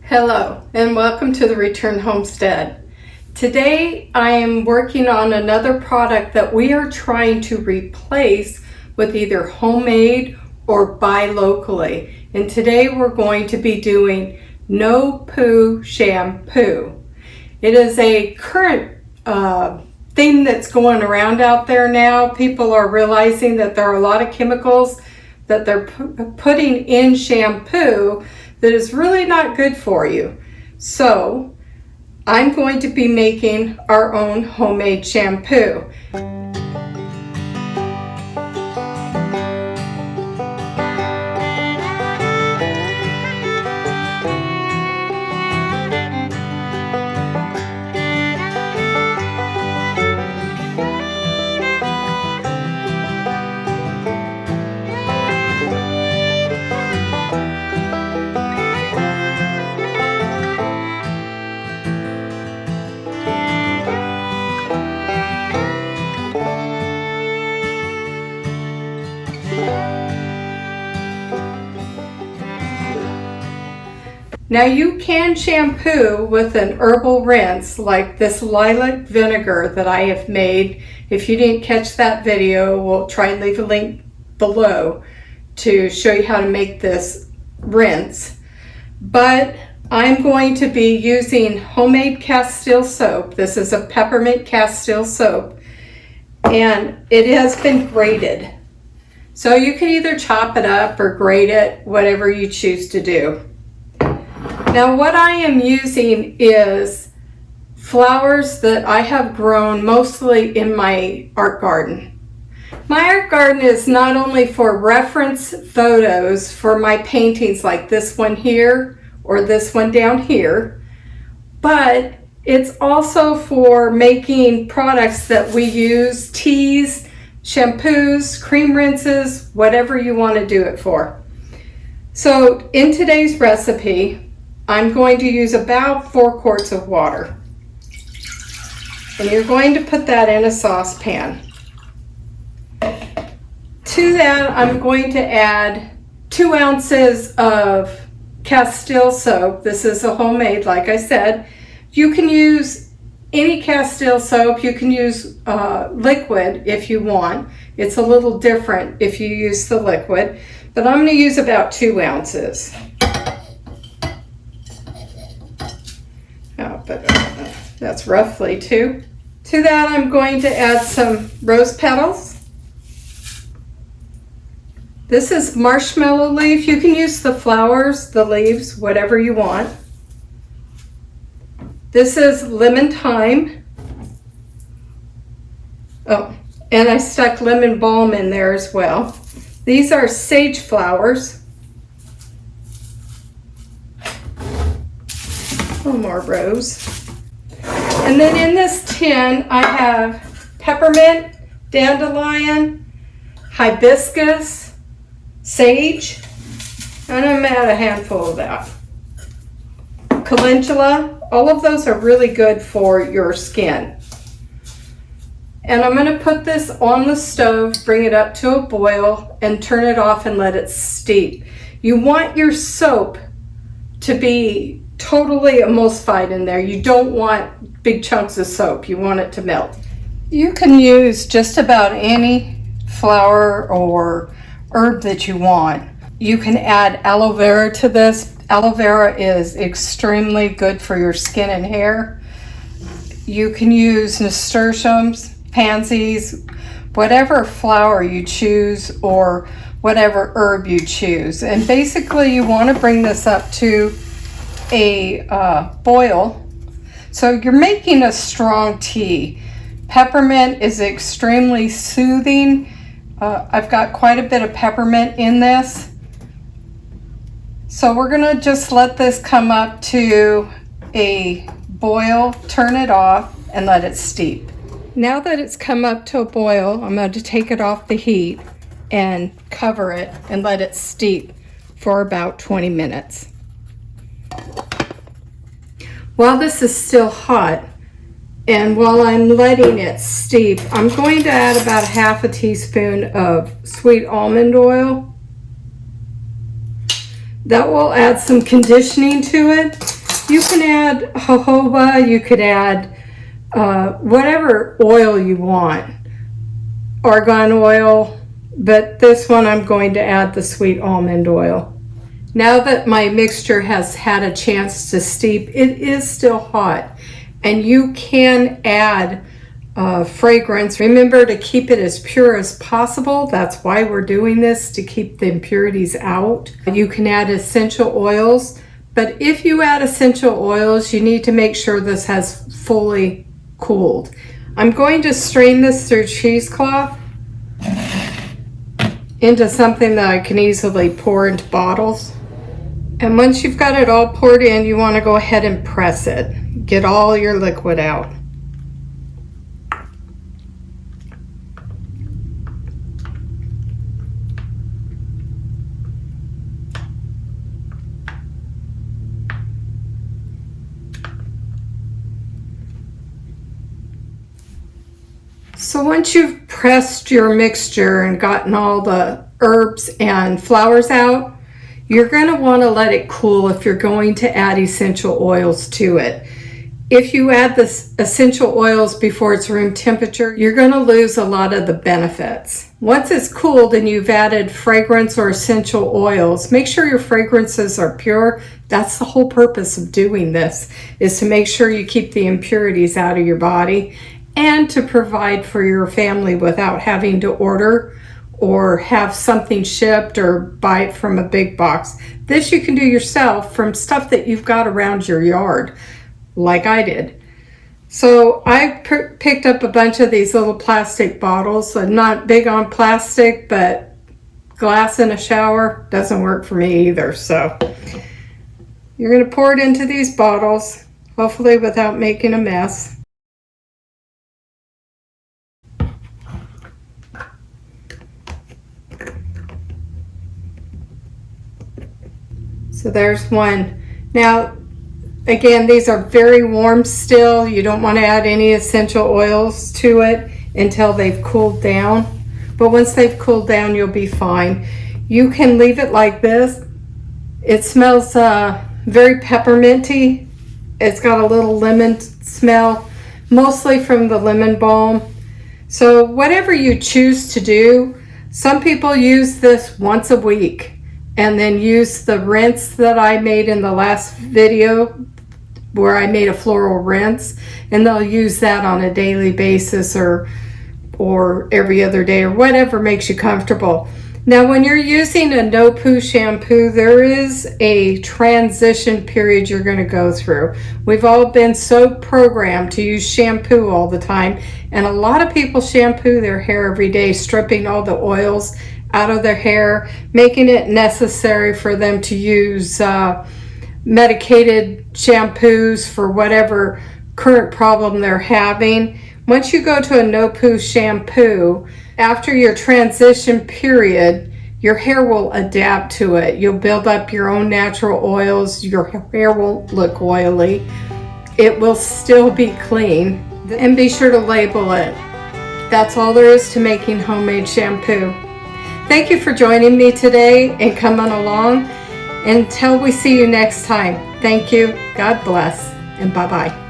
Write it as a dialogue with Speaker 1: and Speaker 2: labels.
Speaker 1: Hello and welcome to the Return Homestead. Today I am working on another product that we are trying to replace with either homemade or buy locally. And today we're going to be doing no poo shampoo. It is a current theme that's going around out there now. People are realizing that there are a lot of chemicals that they're putting in shampoo that is really not good for you. So I'm going to be making our own homemade shampoo. Now you can shampoo with an herbal rinse like this lilac vinegar that I have made. If you didn't catch that video, we'll try and leave a link below to show you how to make this rinse. But I'm going to be using homemade castile soap. This is a peppermint castile soap and it has been grated. So you can either chop it up or grate it, whatever you choose to do. Now what I am using is flowers that I have grown mostly in my art garden. My art garden is not only for reference photos for my paintings like this one here or this one down here, but it's also for making products that we use, teas, shampoos, cream rinses, whatever you want to do it for. So in today's recipe, I'm going to use about 4 quarts of water. And you're going to put that in a saucepan. To that, I'm going to add 2 ounces of castile soap. This is a homemade, like I said. You can use any castile soap. You can use liquid if you want. It's a little different if you use the liquid, but I'm going to use about 2 ounces. But that's roughly 2. To that, I'm going to add some rose petals. This is marshmallow leaf. You can use the flowers, the leaves, whatever you want. This is lemon thyme. Oh, and I stuck lemon balm in there as well. These are sage flowers. A little more rose. And then in this tin I have peppermint, dandelion, hibiscus, sage, and I'm at a handful of that. Calendula, all of those are really good for your skin. And I'm going to put this on the stove, bring it up to a boil, and turn it off and let it steep. You want your soap to be totally emulsified in there. You don't want big chunks of soap. You want it to melt. You can use just about any flower or herb that you want. You can add aloe vera to this. Aloe vera is extremely good for your skin and hair. You can use nasturtiums, pansies, whatever flower you choose or whatever herb you choose. And basically you want to bring this up to a boil. So you're making a strong tea. Peppermint is extremely soothing. I've got quite a bit of peppermint in this. So we're gonna just let this come up to a boil, turn it off, and let it steep. Now that it's come up to a boil, I'm going to take it off the heat and cover it and let it steep for about 20 minutes. While this is still hot and while I'm letting it steep, I'm going to add about 1/2 teaspoon of sweet almond oil. That will add some conditioning to it You can add jojoba, you could add whatever oil you want, argan oil, but this one I'm going to add the sweet almond oil. Now that my mixture has had a chance to steep, it is still hot, and you can add fragrance. Remember to keep it as pure as possible. That's why we're doing this, to keep the impurities out. You can add essential oils, but if you add essential oils, you need to make sure this has fully cooled. I'm going to strain this through cheesecloth into something that I can easily pour into bottles. And once you've got it all poured in, you want to go ahead and press it. Get all your liquid out. So once you've pressed your mixture and gotten all the herbs and flowers out, you're going to want to let it cool if you're going to add essential oils to it. If you add the essential oils before it's room temperature, you're going to lose a lot of the benefits. Once it's cooled and you've added fragrance or essential oils, make sure your fragrances are pure. That's the whole purpose of doing this, is to make sure you keep the impurities out of your body and to provide for your family without having to order or have something shipped or buy it from a big box. This you can do yourself from stuff that you've got around your yard, like I did. So I picked up a bunch of these little plastic bottles. I'm not big on plastic, but glass in a shower doesn't work for me either. So you're going to pour it into these bottles, hopefully without making a mess. So there's one. Now, again, these are very warm still. You don't want to add any essential oils to it until they've cooled down. But once they've cooled down, you'll be fine. You can leave it like this. It smells very pepperminty. It's got a little lemon smell, mostly from the lemon balm. So whatever you choose to do, some people use this once a week and then use the rinse that I made in the last video where I made a floral rinse, and they'll use that on a daily basis or every other day or whatever makes you comfortable. Now when you're using a no-poo shampoo, there is a transition period you're going to go through. We've all been so programmed to use shampoo all the time, and a lot of people shampoo their hair every day, stripping all the oils out of their hair, making it necessary for them to use medicated shampoos for whatever current problem they're having. Once you go to a no-poo shampoo, after your transition period, your hair will adapt to it. You'll build up your own natural oils. Your hair won't look oily. It will still be clean. And be sure to label it. That's all there is to making homemade shampoo. Thank you for joining me today and coming along. Until we see you next time, thank you, God bless, and bye-bye.